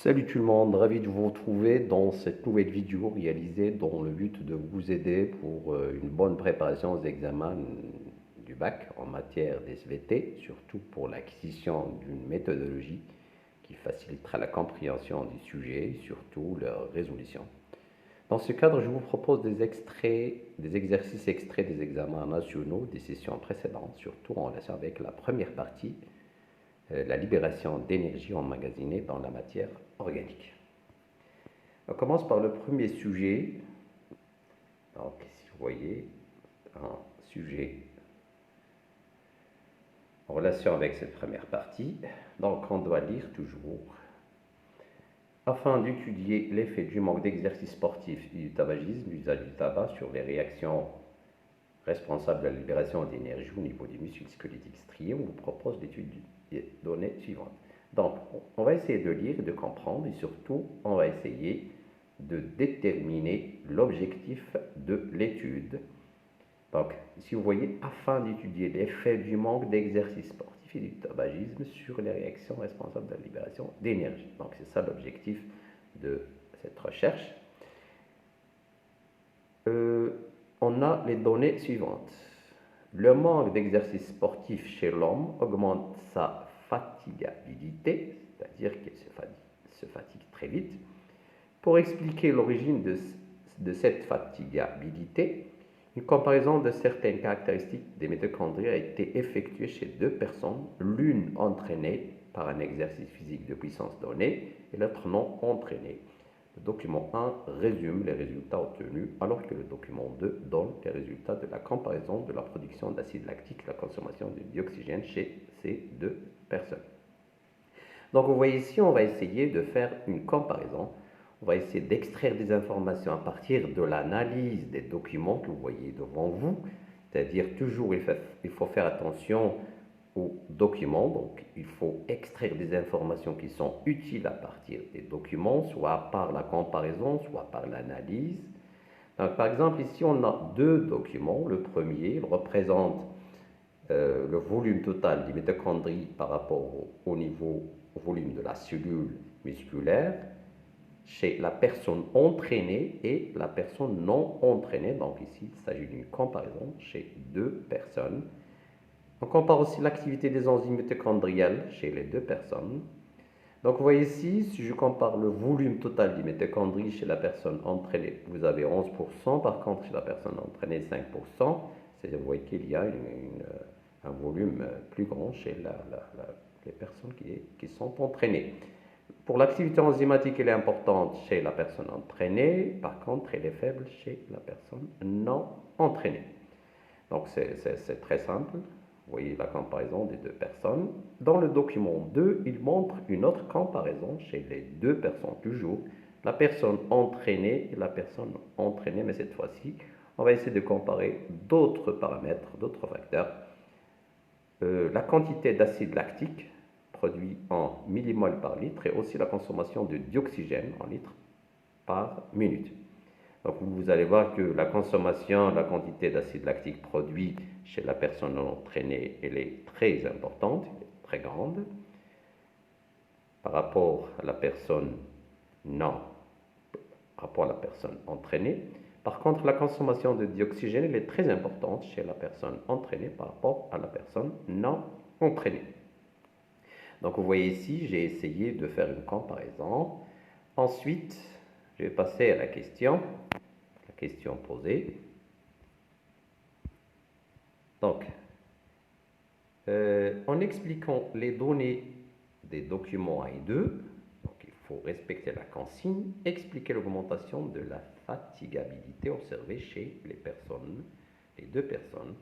Salut tout le monde, ravi de vous retrouver dans cette nouvelle vidéo réalisée dans le but de vous aider pour une bonne préparation aux examens du bac en matière d'SVT, surtout pour l'acquisition d'une méthodologie qui facilitera la compréhension du sujet et surtout leur résolution. Dans ce cadre, je vous propose des exercices extraits des examens nationaux des sessions précédentes, surtout en relation avec la première partie, la libération d'énergie emmagasinée dans la matière organique. On commence par le premier sujet. Donc, si vous voyez, un sujet en relation avec cette première partie. Donc, on doit lire toujours. Afin d'étudier l'effet du manque d'exercice sportif et du tabagisme, l'usage du tabac sur les réactions responsables de la libération d'énergie au niveau des muscles squelettiques striés, on vous propose l'étude des données suivantes. Donc, on va essayer de lire et de comprendre et surtout, on va essayer de déterminer l'objectif de l'étude. Donc, si vous voyez, afin d'étudier l'effet du manque d'exercice sportif et du tabagisme sur les réactions responsables de la libération d'énergie. Donc, c'est ça l'objectif de cette recherche. On a les données suivantes. Le manque d'exercice sportif chez l'homme augmente sa fatigabilité, c'est-à-dire qu'il se fatigue très vite. Pour expliquer l'origine de cette fatigabilité, une comparaison de certaines caractéristiques des mitochondries a été effectuée chez deux personnes, l'une entraînée par un exercice physique de puissance donnée et l'autre non entraînée. Le document 1 résume les résultats obtenus, alors que le document 2 donne les résultats de la comparaison de la production d'acide lactique et la consommation de dioxygène chez ces deux personnes. Donc vous voyez ici, on va essayer de faire une comparaison. On va essayer d'extraire des informations à partir de l'analyse des documents que vous voyez devant vous. C'est-à-dire toujours, il faut faire attention aux documents. Donc il faut extraire des informations qui sont utiles à partir des documents, soit par la comparaison, soit par l'analyse. Donc, par exemple, ici, on a deux documents. Le premier, il représente le volume total des mitochondries par rapport au volume de la cellule musculaire chez la personne entraînée et la personne non entraînée. Donc ici, il s'agit d'une comparaison chez deux personnes. On compare aussi l'activité des enzymes mitochondriales chez les deux personnes. Donc vous voyez ici, si je compare le volume total des mitochondries chez la personne entraînée, vous avez 11%, par contre chez la personne entraînée 5%, c'est-à-dire vous voyez qu'il y a un volume plus grand chez les personnes qui sont entraînées. Pour l'activité enzymatique, elle est importante chez la personne entraînée, par contre elle est faible chez la personne non entraînée. Donc c'est très simple. Vous voyez la comparaison des deux personnes. Dans le document 2, il montre une autre comparaison chez les deux personnes, toujours la personne entraînée et la personne entraînée, mais cette fois-ci, on va essayer de comparer d'autres paramètres, d'autres facteurs. La quantité d'acide lactique produit en millimoles par litre et aussi la consommation de dioxygène en litres par minute. Donc vous allez voir que la consommation, la quantité d'acide lactique produit chez la personne non entraînée, elle est très importante, très grande, par rapport à la personne entraînée. Par contre, la consommation de dioxygène, elle est très importante chez la personne entraînée par rapport à la personne non entraînée. Donc vous voyez ici, j'ai essayé de faire une comparaison. Ensuite, je vais passer à la question posée. Donc, en expliquant les données des documents 1 et 2, donc il faut respecter la consigne, expliquer l'augmentation de la fatigabilité observée chez les deux personnes,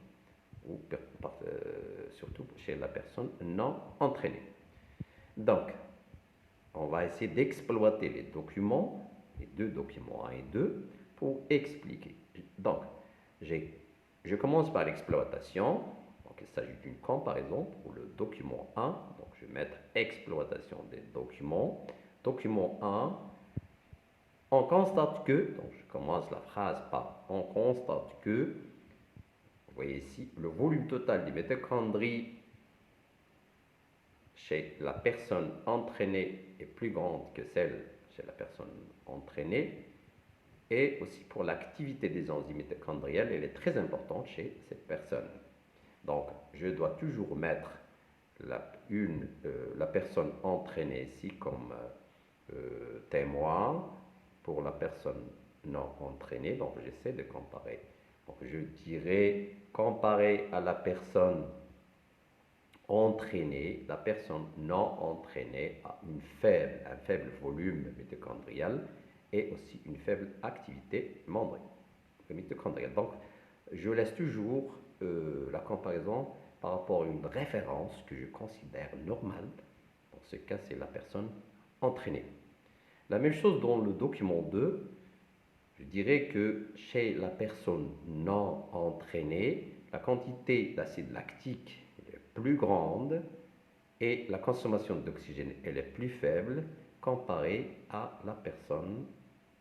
ou surtout chez la personne non entraînée. Donc, on va essayer d'exploiter les documents, les deux documents 1 et 2, pour expliquer. Donc, je commence par l'exploitation. Donc, il s'agit d'une comparaison pour le document 1. Donc, je vais mettre exploitation des documents. Document 1, on constate que, donc je commence la phrase par on constate que, vous voyez ici, le volume total des mitochondries chez la personne entraînée est plus grande que celle chez la personne entraînée. Et aussi pour l'activité des enzymes mitochondriales, elle est très importante chez cette personne. Donc, je dois toujours mettre la personne entraînée ici comme témoin pour la personne non entraînée. Donc, j'essaie de comparer. Donc, je dirais comparer à la personne entraînée, la personne non entraînée a un faible volume mitochondrial et aussi une faible activité mitochondriale. Donc, je laisse toujours la comparaison par rapport à une référence que je considère normale. Dans ce cas, c'est la personne entraînée. La même chose dans le document 2, je dirais que chez la personne non entraînée, la quantité d'acide lactique est plus grande et la consommation d'oxygène est plus faible comparée à la personne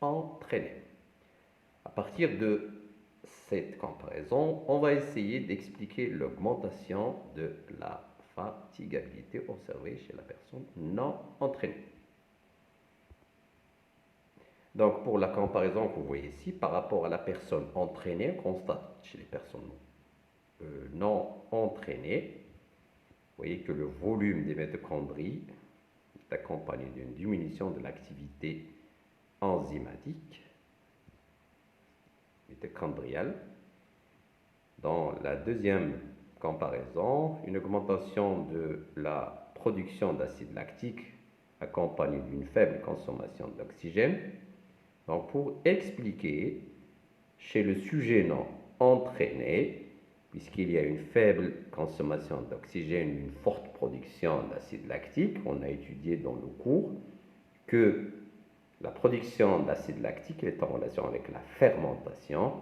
entraînée. À partir de cette comparaison, on va essayer d'expliquer l'augmentation de la fatigabilité observée chez la personne non entraînée. Donc, pour la comparaison que vous voyez ici, par rapport à la personne entraînée, on constate chez les personnes non entraînées, vous voyez que le volume des mitochondries est accompagné d'une diminution de l'activité enzymatique mitochondriale. Dans la deuxième comparaison, une augmentation de la production d'acide lactique accompagnée d'une faible consommation d'oxygène. Donc, pour expliquer, chez le sujet non entraîné, puisqu'il y a une faible consommation d'oxygène, une forte production d'acide lactique, on a étudié dans le cours que la production d'acide lactique est en relation avec la fermentation,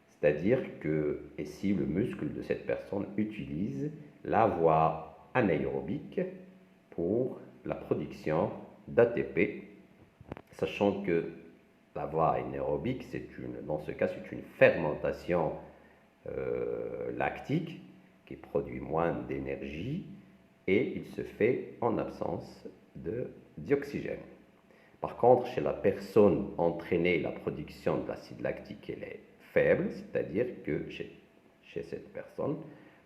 c'est-à-dire que ici, le muscle de cette personne utilise la voie anaérobique pour la production d'ATP, sachant que la voie anaérobique, dans ce cas, c'est une fermentation lactique qui produit moins d'énergie et il se fait en absence d'oxygène. Par contre, chez la personne entraînée, la production de l'acide lactique elle est faible, c'est-à-dire que chez cette personne,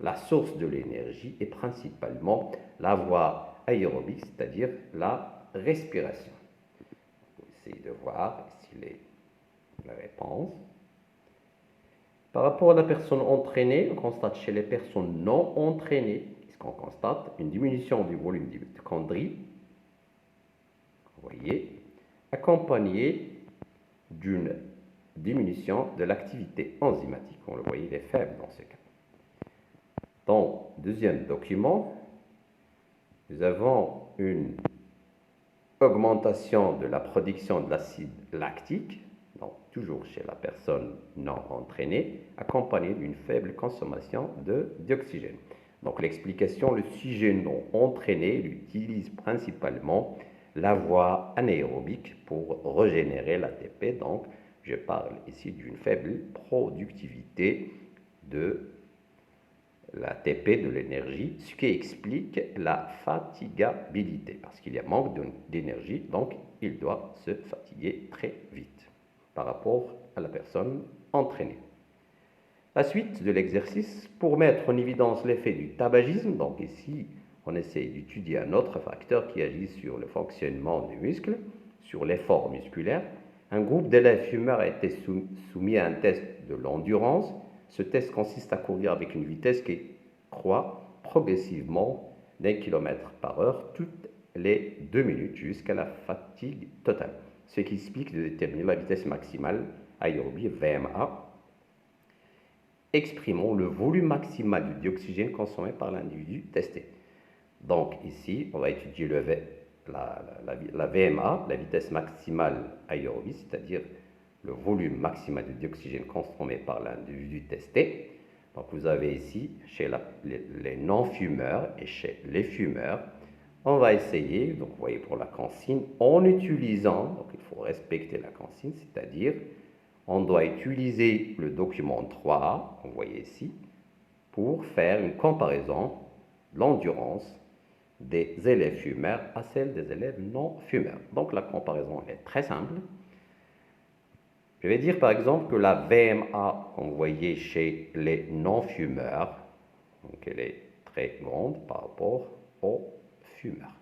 la source de l'énergie est principalement la voie aérobique, c'est-à-dire la respiration. Essayez de voir ici la réponse. Par rapport à la personne entraînée, on constate chez les personnes non entraînées, qu'est-ce qu'on constate? Une diminution du volume des mitochondries, vous voyez, accompagnée d'une diminution de l'activité enzymatique. On le voyait, il est faible dans ce cas. Dans le deuxième document, nous avons une augmentation de la production de l'acide lactique, donc toujours chez la personne non entraînée, accompagnée d'une faible consommation d'oxygène. Donc l'explication, le sujet non entraîné utilise principalement la voie anaérobique pour régénérer l'ATP. Donc je parle ici d'une faible productivité de l'ATP, de l'énergie, ce qui explique la fatigabilité, parce qu'il y a manque d'énergie, donc il doit se fatiguer très vite par rapport à la personne entraînée. La suite de l'exercice, pour mettre en évidence l'effet du tabagisme, donc ici on essaie d'étudier un autre facteur qui agit sur le fonctionnement des muscles, sur l'effort musculaire. Un groupe d'élèves fumeurs a été soumis à un test de l'endurance. Ce test consiste à courir avec une vitesse qui croît progressivement d'1 km/h toutes les 2 minutes jusqu'à la fatigue totale. Ce qui explique de déterminer la vitesse maximale aérobie VMA, exprimant le volume maximal d'oxygène consommé par l'individu testé. Donc ici, on va étudier la VMA, la vitesse maximale aérobie, c'est-à-dire le volume maximal d'oxygène consommé par l'individu testé. Donc vous avez ici, chez les non-fumeurs et chez les fumeurs, on va essayer, donc vous voyez pour la consigne, en utilisant, donc il faut respecter la consigne, c'est-à-dire on doit utiliser le document 3, vous voyez ici, pour faire une comparaison de l'endurance des élèves fumeurs à celle des élèves non fumeurs. Donc la comparaison est très simple. Je vais dire par exemple que la VMA qu'on voyait chez les non-fumeurs, donc elle est très grande par rapport aux fumeurs.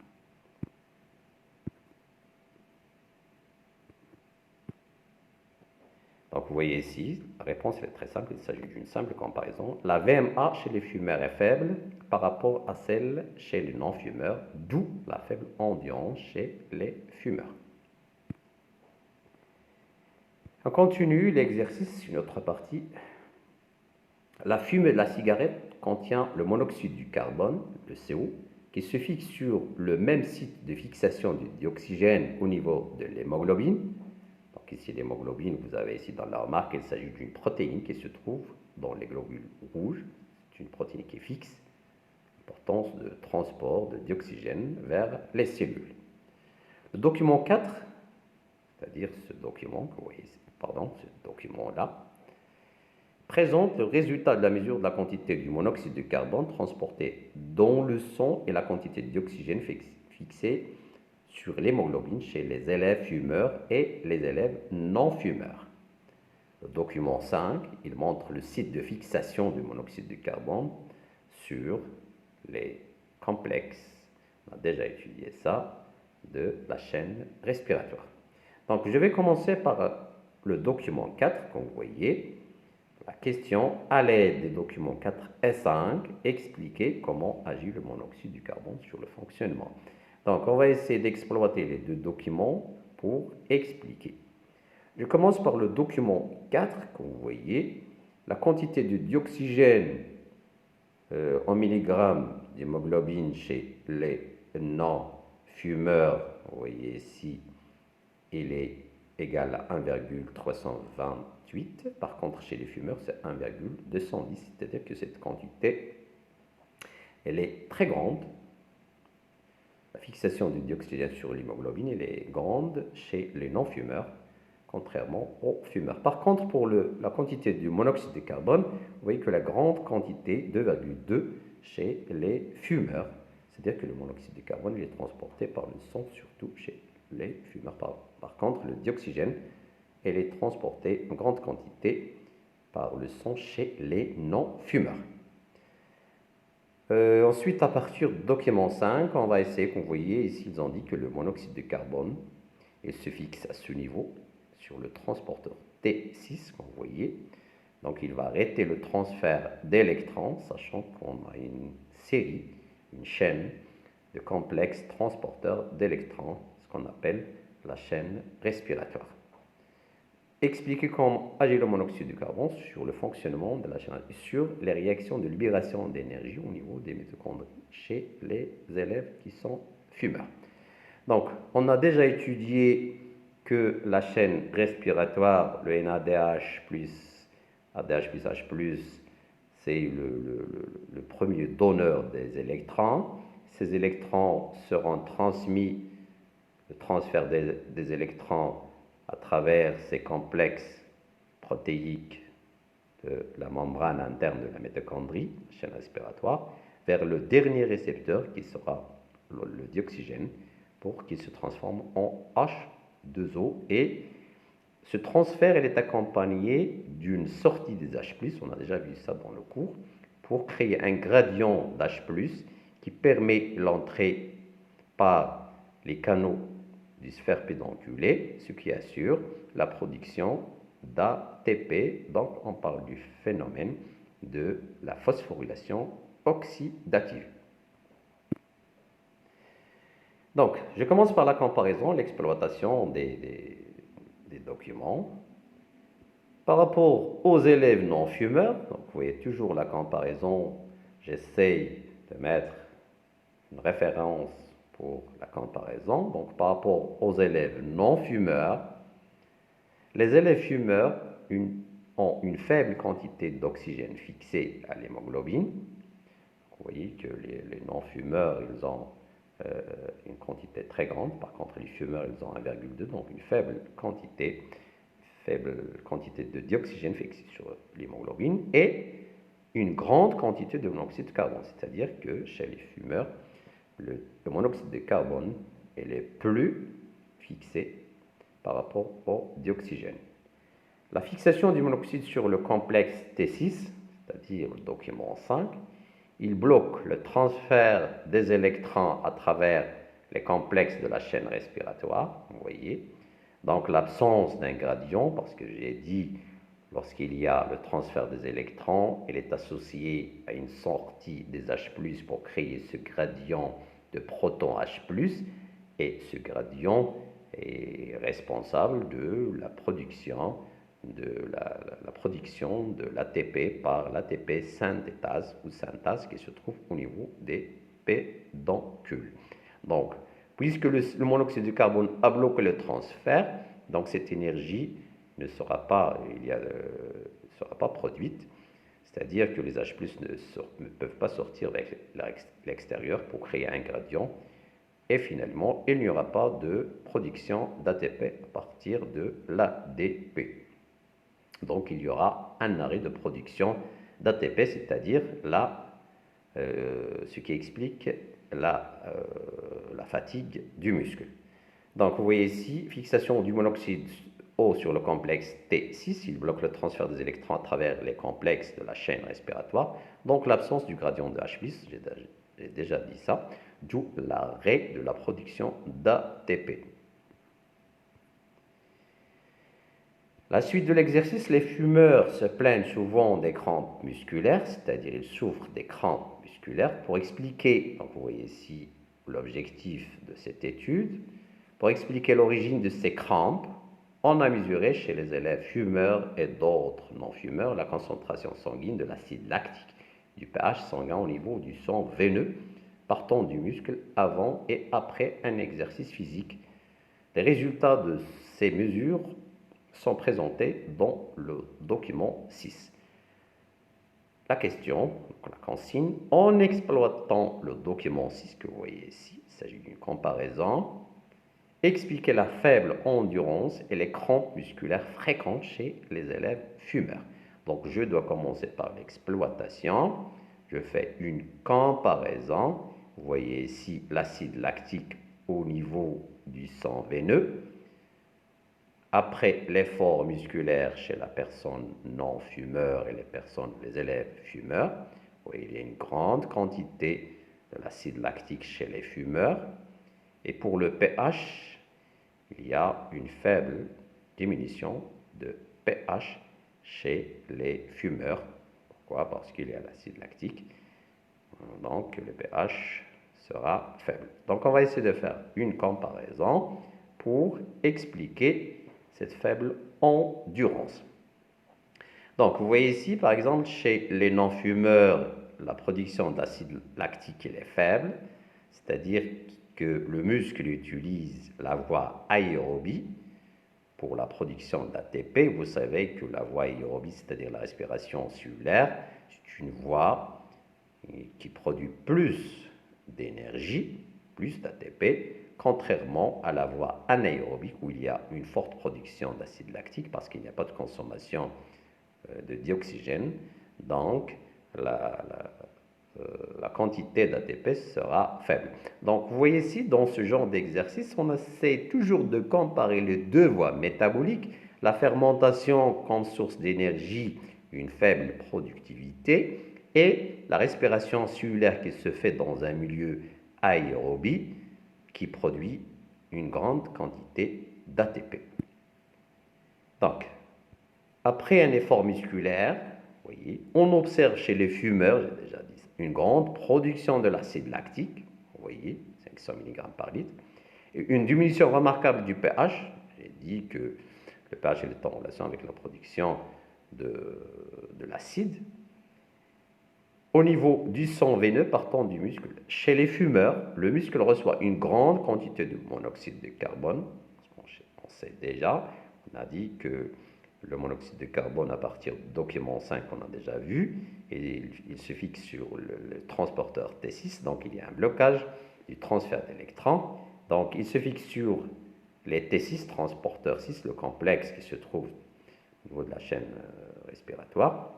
Donc vous voyez ici, la réponse est très simple, il s'agit d'une simple comparaison. La VMA chez les fumeurs est faible par rapport à celle chez les non-fumeurs, d'où la faible audience chez les fumeurs. On continue l'exercice, une autre partie. La fumée de la cigarette contient le monoxyde du carbone, le CO, qui se fixe sur le même site de fixation du dioxygène au niveau de l'hémoglobine. Donc ici l'hémoglobine, vous avez ici dans la remarque, il s'agit d'une protéine qui se trouve dans les globules rouges. C'est une protéine qui est fixe, importance de transport de dioxygène vers les cellules. Le document 4, c'est-à-dire ce document que vous voyez, ce document-là, présente le résultat de la mesure de la quantité du monoxyde de carbone transporté dans le sang et la quantité de dioxygène fixée sur l'hémoglobine chez les élèves fumeurs et les élèves non fumeurs. Le document 5, il montre le site de fixation du monoxyde de carbone sur les complexes, on a déjà étudié ça, de la chaîne respiratoire. Donc je vais commencer par le document 4, comme vous voyez. La question, à l'aide des documents 4 et 5, expliquer comment agit le monoxyde du carbone sur le fonctionnement. Donc, on va essayer d'exploiter les deux documents pour expliquer. Je commence par le document 4, comme vous voyez. La quantité de dioxygène en milligrammes d'hémoglobine chez les non-fumeurs, vous voyez ici, il est égal à 1,328. Par contre, chez les fumeurs, c'est 1,210. C'est-à-dire que cette quantité, elle est très grande. La fixation du dioxygène sur l'hémoglobine, elle est grande chez les non-fumeurs, contrairement aux fumeurs. Par contre, pour la quantité du monoxyde de carbone, vous voyez que la grande quantité, 2,2, chez les fumeurs. C'est-à-dire que le monoxyde de carbone, il est transporté par le sang, surtout chez les fumeurs. Par contre, le dioxygène, elle est transporté en grande quantité par le sang chez les non-fumeurs. Ensuite, à partir du document 5, on va essayer, comme vous voyez ici, ils ont dit que le monoxyde de carbone, il se fixe à ce niveau, sur le transporteur T6, comme vous voyez. Donc, il va arrêter le transfert d'électrons, sachant qu'on a une série, une chaîne de complexes transporteurs d'électrons, ce qu'on appelle la chaîne respiratoire. Expliquer comment agit le monoxyde de carbone sur le fonctionnement de la chaîne et sur les réactions de libération d'énergie au niveau des mitochondries chez les élèves qui sont fumeurs. Donc, on a déjà étudié que la chaîne respiratoire, le NADH plus ADH plus H+, c'est le premier donneur des électrons. Ces électrons seront transmis, le transfert des électrons à travers ces complexes protéiques de la membrane interne de la mitochondrie, la chaîne respiratoire, vers le dernier récepteur qui sera le dioxygène pour qu'il se transforme en H2O. Et ce transfert est accompagné d'une sortie des H+, on a déjà vu ça dans le cours, pour créer un gradient d'H+, qui permet l'entrée par les canaux du sphère pédonculé, ce qui assure la production d'ATP. Donc, on parle du phénomène de la phosphorylation oxydative. Donc, je commence par la comparaison, l'exploitation des documents. Par rapport aux élèves non fumeurs, donc vous voyez toujours la comparaison, j'essaye de mettre une référence pour la comparaison. Donc, par rapport aux élèves non fumeurs, les élèves fumeurs ont une faible quantité d'oxygène fixée à l'hémoglobine. Vous voyez que les non fumeurs, ils ont une quantité très grande. Par contre, les fumeurs, ils ont 1,2, donc une faible quantité de dioxygène fixé sur l'hémoglobine et une grande quantité de monoxyde de carbone. C'est-à-dire que chez les fumeurs, le monoxyde de carbone est plus fixé par rapport au dioxygène. La fixation du monoxyde sur le complexe T6, c'est-à-dire le document 5, il bloque le transfert des électrons à travers les complexes de la chaîne respiratoire, vous voyez. Donc l'absence d'un gradient, parce que j'ai dit, lorsqu'il y a le transfert des électrons, il est associé à une sortie des H+, pour créer ce gradient de proton H+, et ce gradient est responsable de la production de l'ATP par l'ATP synthétase ou synthase qui se trouve au niveau des pédoncules. Donc, puisque le monoxyde de carbone a bloqué le transfert, donc cette énergie ne sera pas produite, c'est-à-dire que les H+ ne peuvent pas sortir vers l'extérieur pour créer un gradient, et finalement, il n'y aura pas de production d'ATP à partir de l'ADP. Donc il y aura un arrêt de production d'ATP, c'est-à-dire ce qui explique la fatigue du muscle. Donc vous voyez ici, fixation du monoxyde O sur le complexe T6, il bloque le transfert des électrons à travers les complexes de la chaîne respiratoire, donc l'absence du gradient de H+, j'ai déjà dit ça, d'où l'arrêt de la production d'ATP. La suite de l'exercice, les fumeurs se plaignent souvent des crampes musculaires, c'est-à-dire ils souffrent des crampes musculaires. Pour expliquer, donc vous voyez ici l'objectif de cette étude, pour expliquer l'origine de ces crampes, on a mesuré chez les élèves fumeurs et d'autres non-fumeurs la concentration sanguine de l'acide lactique, du pH sanguin au niveau du sang veineux, partant du muscle avant et après un exercice physique. Les résultats de ces mesures sont présentés dans le document 6. La question, la consigne, en exploitant le document 6 que vous voyez ici, il s'agit d'une comparaison, expliquer la faible endurance et les crampes musculaires fréquentes chez les élèves fumeurs. Donc je dois commencer par l'exploitation, je fais une comparaison, vous voyez ici l'acide lactique au niveau du sang veineux. Après l'effort musculaire chez la personne non fumeur et les élèves fumeurs, vous voyez, il y a une grande quantité de l'acide lactique chez les fumeurs. Et pour le pH, il y a une faible diminution de pH chez les fumeurs. Pourquoi? Parce qu'il y a l'acide lactique. Donc le pH sera faible. Donc on va essayer de faire une comparaison pour expliquer cette faible endurance. Donc, vous voyez ici, par exemple, chez les non-fumeurs, la production d'acide lactique est faible, c'est-à-dire que le muscle utilise la voie aérobie pour la production d'ATP. Vous savez que la voie aérobie, c'est-à-dire la respiration cellulaire, c'est une voie qui produit plus d'énergie, plus d'ATP, contrairement à la voie anaérobique où il y a une forte production d'acide lactique parce qu'il n'y a pas de consommation de dioxygène. Donc, la quantité d'ATP sera faible. Donc, vous voyez ici, dans ce genre d'exercice, on essaie toujours de comparer les deux voies métaboliques, la fermentation comme source d'énergie, une faible productivité, et la respiration cellulaire qui se fait dans un milieu aérobie qui produit une grande quantité d'ATP. Donc, après un effort musculaire, vous voyez, on observe chez les fumeurs, j'ai déjà dit, une grande production de l'acide lactique, vous voyez, 500 mg par litre, et une diminution remarquable du pH. J'ai dit que le pH est en relation avec la production de l'acide. Au niveau du sang veineux partant du muscle, chez les fumeurs, le muscle reçoit une grande quantité de monoxyde de carbone. On sait déjà, on a dit que le monoxyde de carbone à partir du document 5 qu'on a déjà vu, et il se fixe sur le transporteur T6, donc il y a un blocage du transfert d'électrons. Donc il se fixe sur les T6, transporteur 6, le complexe qui se trouve au niveau de la chaîne respiratoire.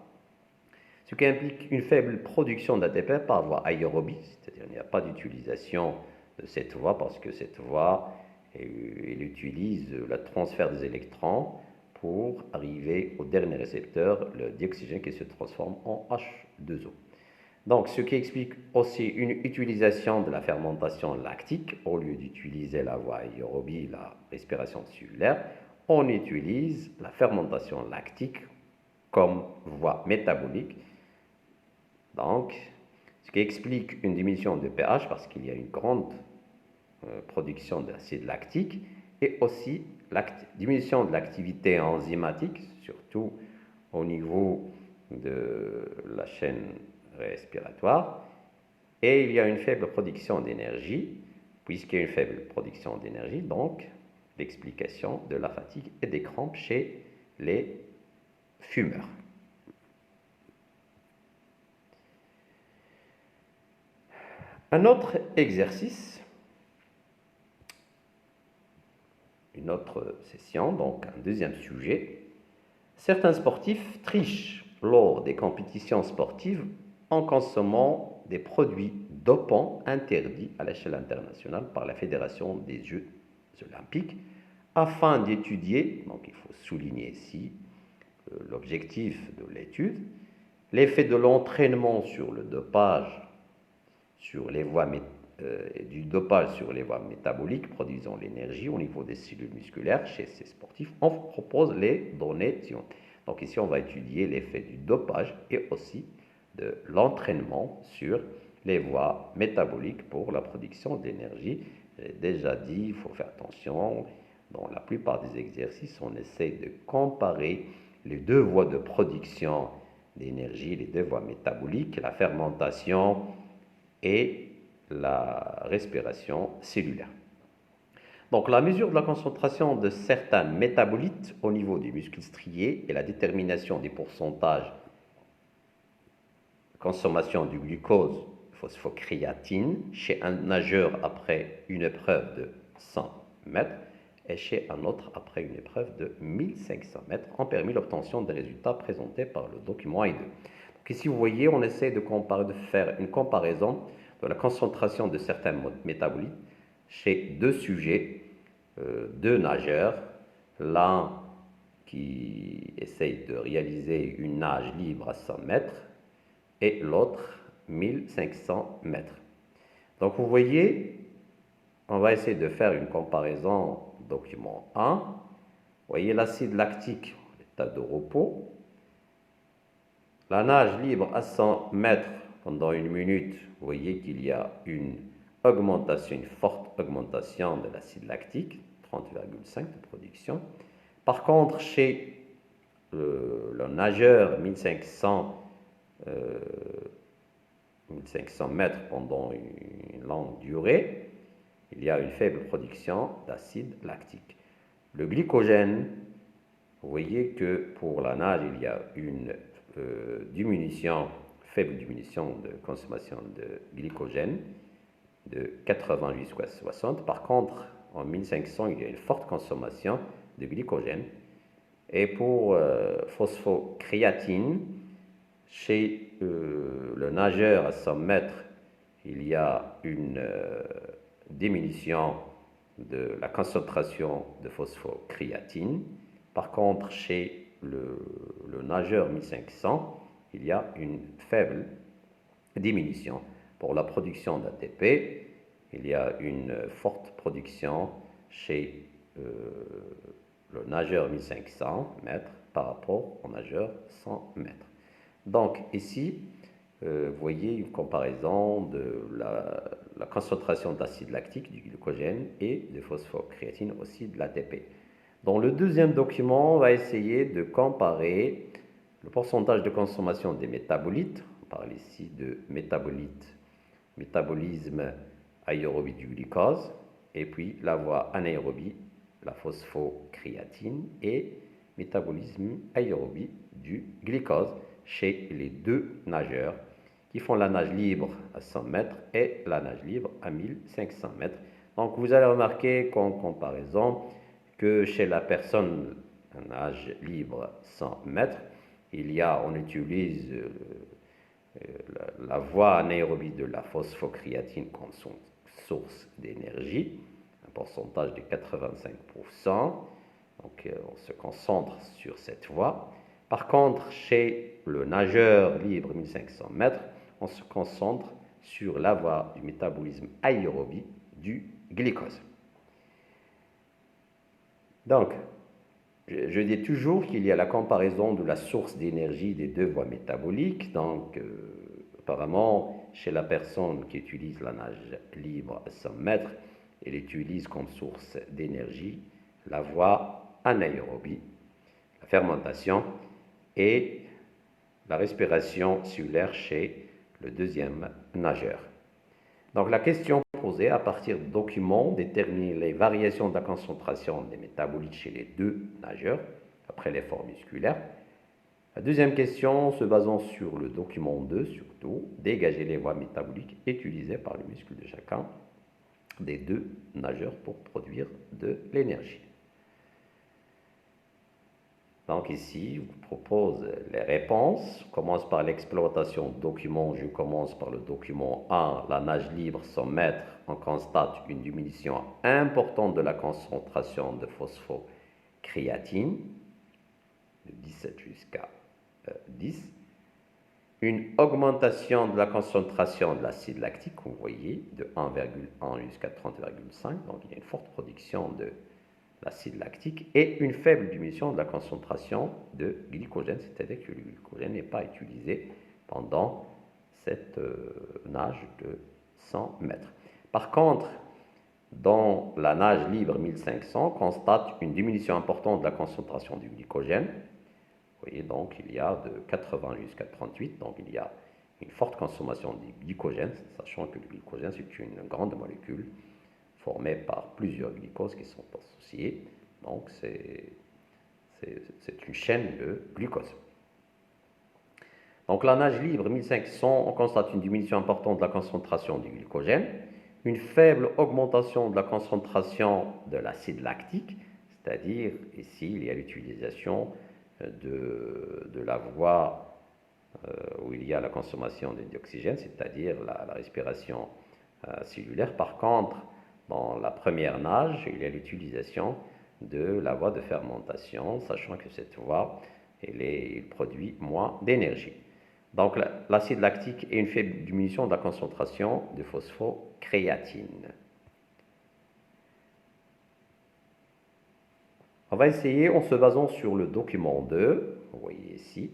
ce qui implique une faible production d'ATP par voie aérobie, c'est-à-dire qu'il n'y a pas d'utilisation de cette voie parce que cette voie, elle utilise le transfert des électrons pour arriver au dernier récepteur, le dioxygène qui se transforme en H2O. Donc, ce qui explique aussi une utilisation de la fermentation lactique. Au lieu d'utiliser la voie aérobie, la respiration cellulaire, on utilise la fermentation lactique comme voie métabolique. Donc, ce qui explique une diminution de pH parce qu'il y a une grande production d'acide lactique et aussi la diminution de l'activité enzymatique, surtout au niveau de la chaîne respiratoire. Et il y a une faible production d'énergie. Puisqu'il y a une faible production d'énergie, donc l'explication de la fatigue et des crampes chez les fumeurs. Un autre exercice, une autre session, donc un deuxième sujet. Certains sportifs trichent lors des compétitions sportives en consommant des produits dopants interdits à l'échelle internationale par la Fédération des Jeux olympiques afin d'étudier, donc il faut souligner ici l'objectif de l'étude, l'effet de l'entraînement sur le dopage, sur les voies du dopage sur les voies métaboliques produisant l'énergie au niveau des cellules musculaires chez ces sportifs. On propose les données suivantes. Donc ici, on va étudier l'effet du dopage et aussi de l'entraînement sur les voies métaboliques pour la production d'énergie. J'ai déjà dit, il faut faire attention. Dans la plupart des exercices, on essaie de comparer les deux voies de production d'énergie, les deux voies métaboliques, la fermentation et la respiration cellulaire. Donc la mesure de la concentration de certains métabolites au niveau des muscles striés et la détermination des pourcentages de consommation du glucose phosphocréatine chez un nageur après une épreuve de 100 mètres et chez un autre après une épreuve de 1500 mètres ont permis l'obtention des résultats présentés par le document I2. Donc ici, vous voyez, on essaie de faire une comparaison de la concentration de certains métabolites chez deux sujets, deux nageurs, l'un qui essaye de réaliser une nage libre à 100 mètres et l'autre 1500 mètres. Donc vous voyez, on va essayer de faire une comparaison document 1. Vous voyez l'acide lactique, l'état de repos. La nage libre à 100 mètres pendant une minute, vous voyez qu'il y a une augmentation, une forte augmentation de l'acide lactique, 30,5 de production. Par contre, chez le nageur 1500 mètres pendant une longue durée, il y a une faible production d'acide lactique. Le glycogène, vous voyez que pour la nage, il y a une faible diminution de consommation de glycogène de 80 jusqu'à 60. Par contre, en 1500, il y a une forte consommation de glycogène. Et pour phosphocréatine, chez le nageur à 100 mètres, il y a une diminution de la concentration de phosphocréatine. Par contre, chez le nageur 1500, il y a une faible diminution. Pour la production d'ATP, il y a une forte production chez le nageur 1500 mètres par rapport au nageur 100 mètres. Donc ici, vous voyez une comparaison de la concentration d'acide lactique, du glycogène et de phosphocréatine, aussi de l'ATP. Dans le deuxième document, on va essayer de comparer le pourcentage de consommation des métabolites. On parle ici de métabolisme aérobie du glucose, et puis la voie anaérobie, la phosphocréatine, et métabolisme aérobie du glucose chez les deux nageurs qui font la nage libre à 100 mètres et la nage libre à 1500 mètres. Donc vous allez remarquer qu'en comparaison, que chez la personne nage libre 100 mètres, on utilise la voie anaérobie de la phosphocréatine comme son source d'énergie, un pourcentage de 85%. Donc on se concentre sur cette voie. Par contre, chez le nageur libre 1500 mètres, on se concentre sur la voie du métabolisme aérobie du glucose. Donc, je dis toujours qu'il y a la comparaison de la source d'énergie des deux voies métaboliques. Donc, apparemment, chez la personne qui utilise la nage libre à 100 mètres, elle utilise comme source d'énergie la voie anaérobie, la fermentation et la respiration cellulaire chez le deuxième nageur. Donc, la question posée à partir de documents détermine les variations de la concentration des métabolites chez les deux nageurs après l'effort musculaire. La deuxième question, se basant sur le document 2, surtout, dégager les voies métaboliques utilisées par les muscles de chacun des deux nageurs pour produire de l'énergie. Donc ici, je vous propose les réponses. Je commence par l'exploitation de documents. Je commence par le document 1, la nage libre 100 mètres. On constate une diminution importante de la concentration de phosphocréatine, de 17 jusqu'à 10. Une augmentation de la concentration de l'acide lactique, vous voyez, de 1,1 jusqu'à 30,5. Donc il y a une forte production de l'acide lactique et une faible diminution de la concentration de glycogène, c'est-à-dire que le glycogène n'est pas utilisé pendant cette nage de 100 mètres. Par contre, dans la nage libre 1500, on constate une diminution importante de la concentration du glycogène. Vous voyez, donc il y a de 80 jusqu'à 38, donc il y a une forte consommation du glycogène, sachant que le glycogène c'est une grande molécule formée par plusieurs glucoses qui sont associés. Donc, c'est une chaîne de glucose. Donc, la nage libre 1500, on constate une diminution importante de la concentration du glycogène, une faible augmentation de la concentration de l'acide lactique, c'est-à-dire, ici, il y a l'utilisation de la voie où il y a la consommation d'oxygène, c'est-à-dire la respiration cellulaire. Par contre, dans la première nage, il y a l'utilisation de la voie de fermentation, sachant que cette voie, elle produit moins d'énergie. Donc, l'acide lactique et une faible diminution de la concentration de phosphocréatine. On va essayer, en se basant sur le document 2, vous voyez ici,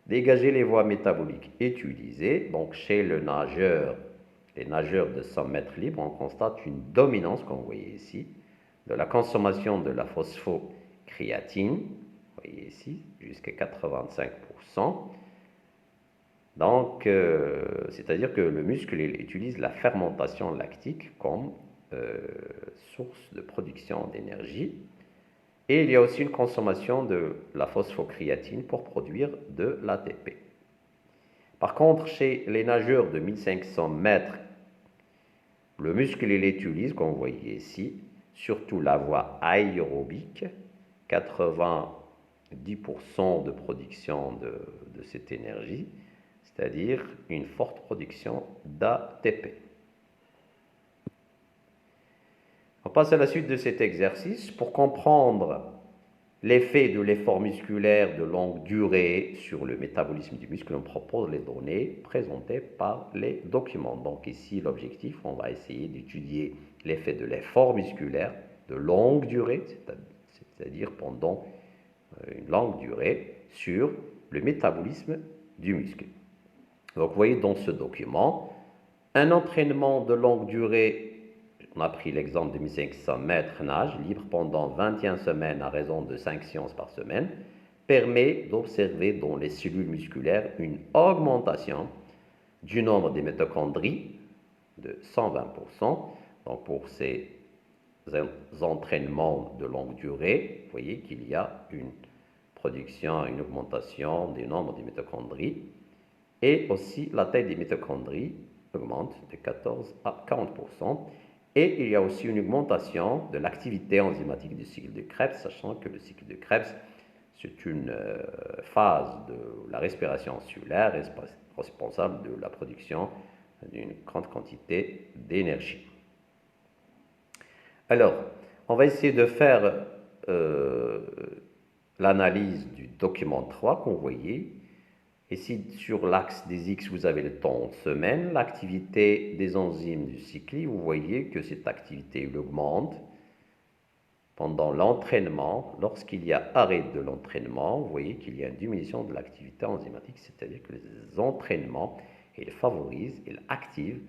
dégager les voies métaboliques utilisées. Donc, chez les nageurs de 100 mètres libres, on constate une dominance, comme vous voyez ici, de la consommation de la phosphocréatine, vous voyez ici, jusqu'à 85%. Donc, c'est-à-dire que le muscle utilise la fermentation lactique comme source de production d'énergie. Et il y a aussi une consommation de la phosphocréatine pour produire de l'ATP. Par contre, chez les nageurs de 1500 mètres, le muscle il utilise, comme vous voyez ici, surtout la voie aérobique, 90% de production de cette énergie, c'est-à-dire une forte production d'ATP. On passe à la suite de cet exercice. Pour comprendre l'effet de l'effort musculaire de longue durée sur le métabolisme du muscle, on propose les données présentées par les documents. Donc ici, l'objectif, on va essayer d'étudier l'effet de l'effort musculaire de longue durée, c'est-à-dire pendant une longue durée, sur le métabolisme du muscle. Donc vous voyez dans ce document, un entraînement de longue durée. On a pris l'exemple de 1500 mètres nage libre pendant 21 semaines à raison de 5 séances par semaine, permet d'observer dans les cellules musculaires une augmentation du nombre des mitochondries de 120%. Donc pour ces entraînements de longue durée, vous voyez qu'il y a une production, une augmentation du nombre des mitochondries, et aussi la taille des mitochondries augmente de 14 à 40%. Et il y a aussi une augmentation de l'activité enzymatique du cycle de Krebs, sachant que le cycle de Krebs, c'est une phase de la respiration cellulaire responsable de la production d'une grande quantité d'énergie. Alors, on va essayer de faire l'analyse du document 3 qu'on voyait. Ici, sur l'axe des X, vous avez le temps en semaine, l'activité des enzymes du cycle. Vous voyez que cette activité augmente pendant l'entraînement. Lorsqu'il y a arrêt de l'entraînement, vous voyez qu'il y a une diminution de l'activité enzymatique, c'est-à-dire que les entraînements, ils favorisent, ils activent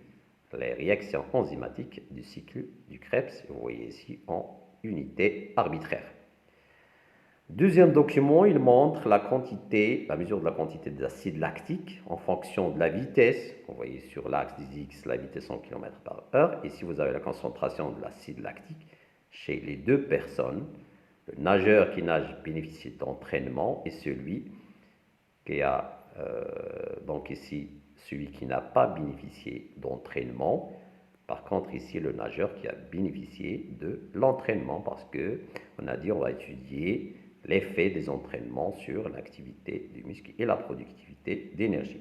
les réactions enzymatiques du cycle du Krebs. Vous voyez ici en unité arbitraire. Deuxième document, il montre la mesure de la quantité d'acide lactique en fonction de la vitesse. Vous voyez sur l'axe des X la vitesse en km/h. Ici, vous avez la concentration de l'acide lactique chez les deux personnes. Le nageur qui nage bénéficie d'entraînement et celui qui a, donc ici, celui qui n'a pas bénéficié d'entraînement. Par contre, ici, le nageur qui a bénéficié de l'entraînement parce qu'on a dit on va étudier l'effet des entraînements sur l'activité du muscle et la productivité d'énergie.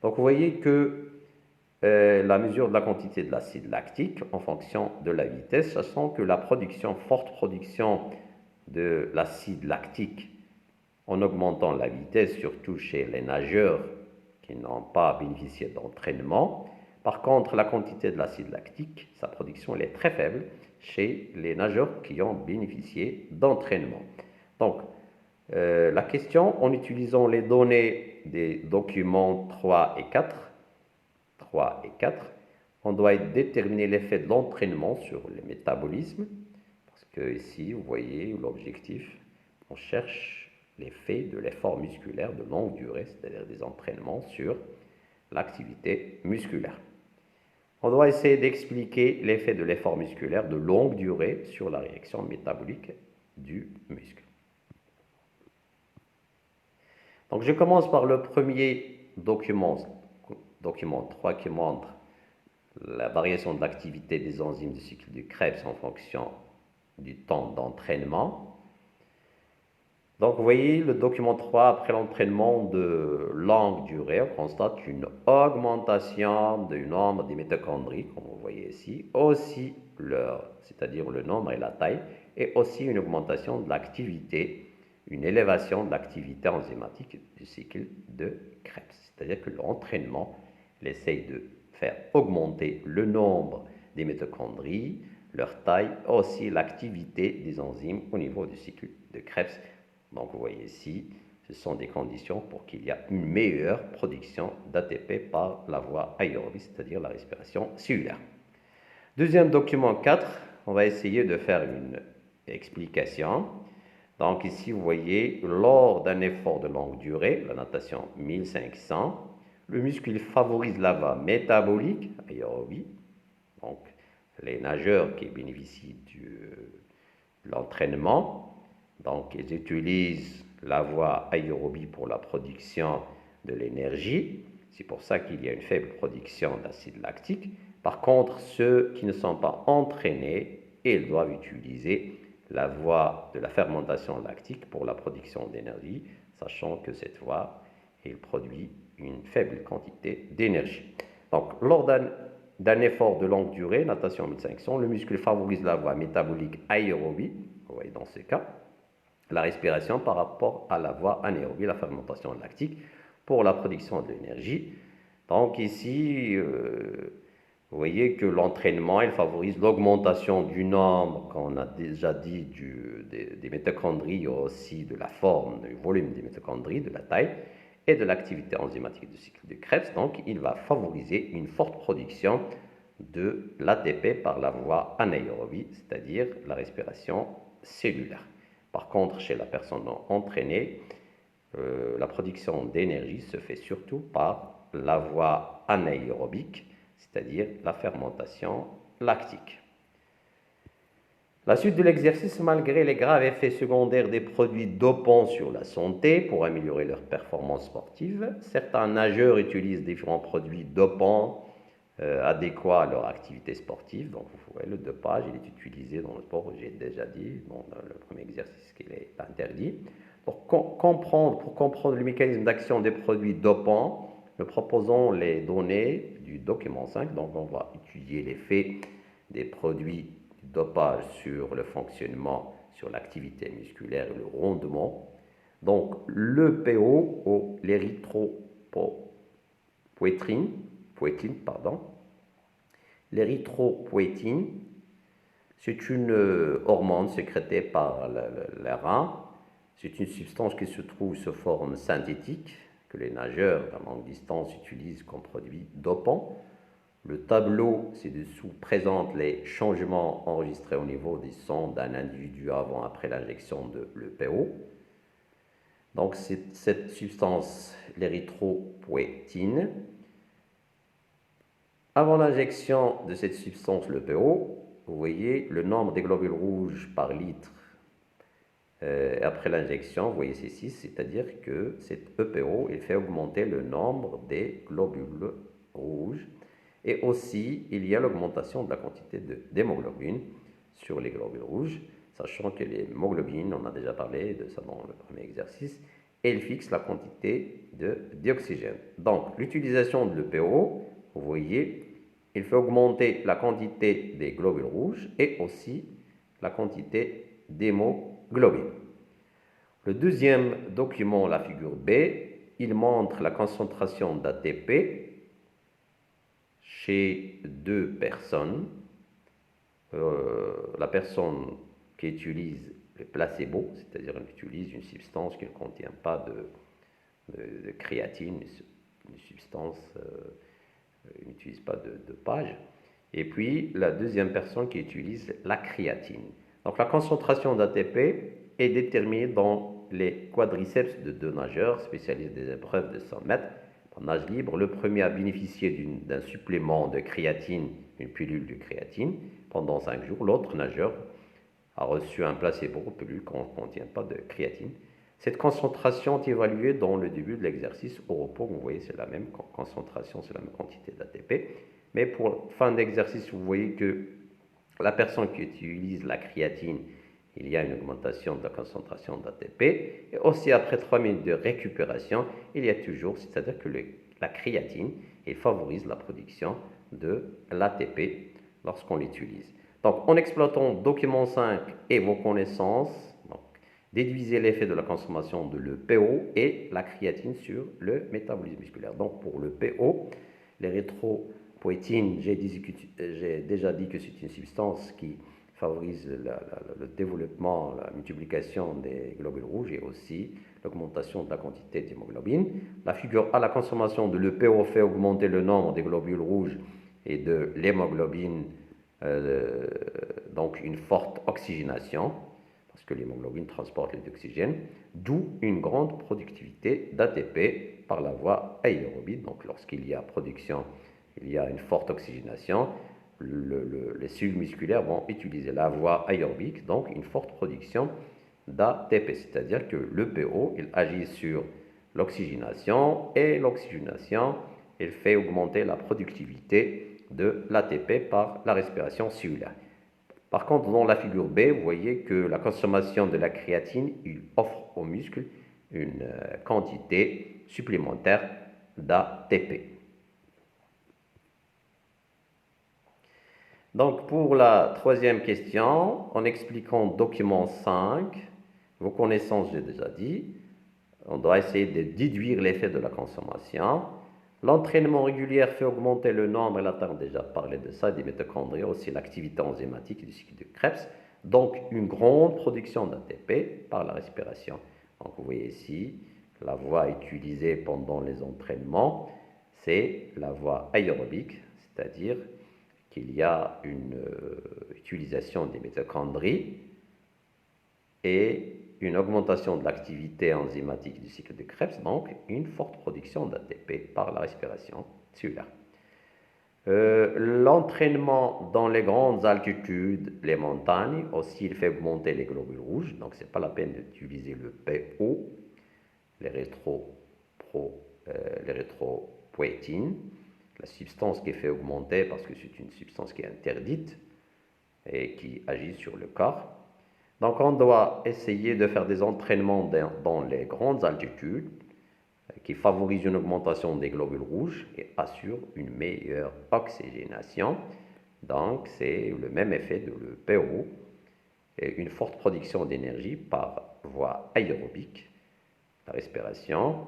Donc, vous voyez que la mesure de la quantité de l'acide lactique en fonction de la vitesse, sachant que la forte production de l'acide lactique en augmentant la vitesse, surtout chez les nageurs qui n'ont pas bénéficié d'entraînement. Par contre, la quantité de l'acide lactique, sa production, elle est très faible chez les nageurs qui ont bénéficié d'entraînement. Donc, la question, en utilisant les données des documents 3 et 4, on doit déterminer l'effet de l'entraînement sur le métabolisme, parce que ici, vous voyez l'objectif, on cherche l'effet de l'effort musculaire de longue durée, c'est-à-dire des entraînements sur l'activité musculaire. On doit essayer d'expliquer l'effet de l'effort musculaire de longue durée sur la réaction métabolique du muscle. Donc je commence par le premier document 3 qui montre la variation de l'activité des enzymes du cycle du Krebs en fonction du temps d'entraînement. Donc vous voyez le document 3, après l'entraînement de longue durée, on constate une augmentation du nombre des mitochondries, comme vous voyez ici, aussi c'est-à-dire le nombre et la taille, et aussi une augmentation de l'activité, une élévation de l'activité enzymatique du cycle de Krebs. C'est-à-dire que l'entraînement, il essaye de faire augmenter le nombre des mitochondries, leur taille, aussi l'activité des enzymes au niveau du cycle de Krebs. Donc vous voyez ici, ce sont des conditions pour qu'il y ait une meilleure production d'ATP par la voie aérobie, c'est-à-dire la respiration cellulaire. Deuxième document 4, on va essayer de faire une explication. Donc ici, vous voyez, lors d'un effort de longue durée, la natation 1500, le muscle il favorise la voie métabolique, aérobie. Donc les nageurs qui bénéficient de l'entraînement, donc ils utilisent la voie aérobie pour la production de l'énergie. C'est pour ça qu'il y a une faible production d'acide lactique. Par contre, ceux qui ne sont pas entraînés, ils doivent utiliser la voie de la fermentation lactique pour la production d'énergie, sachant que cette voie, elle produit une faible quantité d'énergie. Donc, lors d'un effort de longue durée, natation 1500, le muscle favorise la voie métabolique aérobie, vous voyez dans ce cas, la respiration par rapport à la voie anaérobie, la fermentation lactique, pour la production de l'énergie. Donc ici, vous voyez que l'entraînement, il favorise l'augmentation du nombre, comme on a déjà dit, des mitochondries, aussi de la forme, du volume des mitochondries, de la taille, et de l'activité enzymatique du cycle de Krebs. Donc, il va favoriser une forte production de l'ATP par la voie anaérobie, c'est-à-dire la respiration cellulaire. Par contre, chez la personne non entraînée, la production d'énergie se fait surtout par la voie anaérobique, c'est-à-dire la fermentation lactique. La suite de l'exercice, malgré les graves effets secondaires des produits dopants sur la santé pour améliorer leur performance sportive, certains nageurs utilisent différents produits dopants adéquats à leur activité sportive. Donc, vous voyez, le dopage, il est utilisé dans le sport, j'ai déjà dit, dans le premier exercice qu'il est interdit. Pour comprendre le mécanisme d'action des produits dopants, nous proposons les données du document 5. Donc, on va étudier l'effet des produits du dopage sur le fonctionnement, sur l'activité musculaire et le rendement. Donc, le PO ou l'érythropoïétine, l'érythropoïétine, c'est une hormone sécrétée par les reins. C'est une substance qui se trouve sous forme synthétique, que les nageurs à longue distance utilisent comme produit dopant. Le tableau ci-dessous présente les changements enregistrés au niveau du sang d'un individu avant et après l'injection de l'EPO. Donc cette substance, l'érythropoïétine, avant l'injection de cette substance, l'EPO, vous voyez le nombre des globules rouges par litre après l'injection, vous voyez c'est 6, c'est-à-dire que cet EPO il fait augmenter le nombre des globules rouges. Et aussi, il y a l'augmentation de la quantité d'hémoglobine sur les globules rouges, sachant que l'hémoglobine, on a déjà parlé de ça dans le premier exercice, elle fixe la quantité de dioxygène. Donc, l'utilisation de l'EPO, vous voyez, il fait augmenter la quantité des globules rouges et aussi la quantité d'hémoglobine. Le deuxième document, la figure B, il montre la concentration d'ATP chez deux personnes. La personne qui utilise le placebo, c'est-à-dire elle utilise une substance qui ne contient pas de créatine, une substance, il n'utilise pas de dopage. Et puis la deuxième personne qui utilise la créatine. Donc la concentration d'ATP est déterminée dans les quadriceps de deux nageurs spécialistes des épreuves de 100 mètres. En nage libre, le premier a bénéficié d'un supplément de créatine, une pilule de créatine, pendant 5 jours. L'autre nageur a reçu un placebo, une pilule qui ne contient pas de créatine. Cette concentration est évaluée dans le début de l'exercice au repos. Vous voyez, c'est la même concentration, c'est la même quantité d'ATP. Mais pour fin d'exercice, vous voyez que la personne qui utilise la créatine, il y a une augmentation de la concentration d'ATP. Et aussi, après 3 minutes de récupération, il y a toujours, c'est-à-dire que la créatine, elle favorise la production de l'ATP lorsqu'on l'utilise. Donc, en exploitant document 5 et vos connaissances, déduisez l'effet de la consommation de l'EPO et la créatine sur le métabolisme musculaire. Donc, pour le PO, l'érythropoïétine, j'ai déjà dit que c'est une substance qui favorise le développement, la multiplication des globules rouges et aussi l'augmentation de la quantité d'hémoglobine. La figure A, la consommation de l'EPO fait augmenter le nombre des globules rouges et de l'hémoglobine, donc une forte oxygénation, parce que l'hémoglobine transporte l'oxygène, d'où une grande productivité d'ATP par la voie aérobie. Donc lorsqu'il y a production, il y a une forte oxygénation, les cellules musculaires vont utiliser la voie aérobique, donc une forte production d'ATP, c'est-à-dire que l'EPO, il agit sur l'oxygénation et l'oxygénation, il fait augmenter la productivité de l'ATP par la respiration cellulaire. Par contre, dans la figure B, vous voyez que la consommation de la créatine, il offre aux muscles une quantité supplémentaire d'ATP. Donc, pour la troisième question, en expliquant document 5, vos connaissances, j'ai déjà dit, on doit essayer de déduire l'effet de la consommation. L'entraînement régulier fait augmenter le nombre, et là, on a déjà parlé de ça, des mitochondries, aussi l'activité enzymatique du cycle de Krebs. Donc, une grande production d'ATP par la respiration. Donc, vous voyez ici, la voie utilisée pendant les entraînements, c'est la voie aérobique, c'est-à-dire qu'il y a une utilisation des mitochondries et une augmentation de l'activité enzymatique du cycle de Krebs, donc une forte production d'ATP par la respiration cellulaire. L'entraînement dans les grandes altitudes, les montagnes, aussi il fait augmenter les globules rouges, donc ce n'est pas la peine d'utiliser le PO, l'érythropoïétine, la substance qui fait augmenter parce que c'est une substance qui est interdite et qui agit sur le corps. Donc on doit essayer de faire des entraînements dans les grandes altitudes, qui favorise une augmentation des globules rouges et assure une meilleure oxygénation. Donc, c'est le même effet de l'EPO et une forte production d'énergie par voie aérobique, la respiration.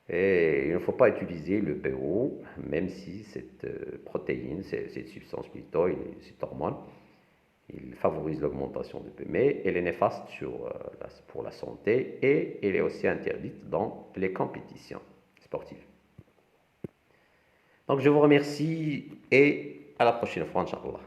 Et il ne faut pas utiliser le PO, même si cette protéine, cette substance plutôt, cette hormone, il favorise l'augmentation du PO, mais elle est néfaste pour la santé et elle est aussi interdite dans les compétitions sportives. Donc je vous remercie et à la prochaine fois, Inch'Allah.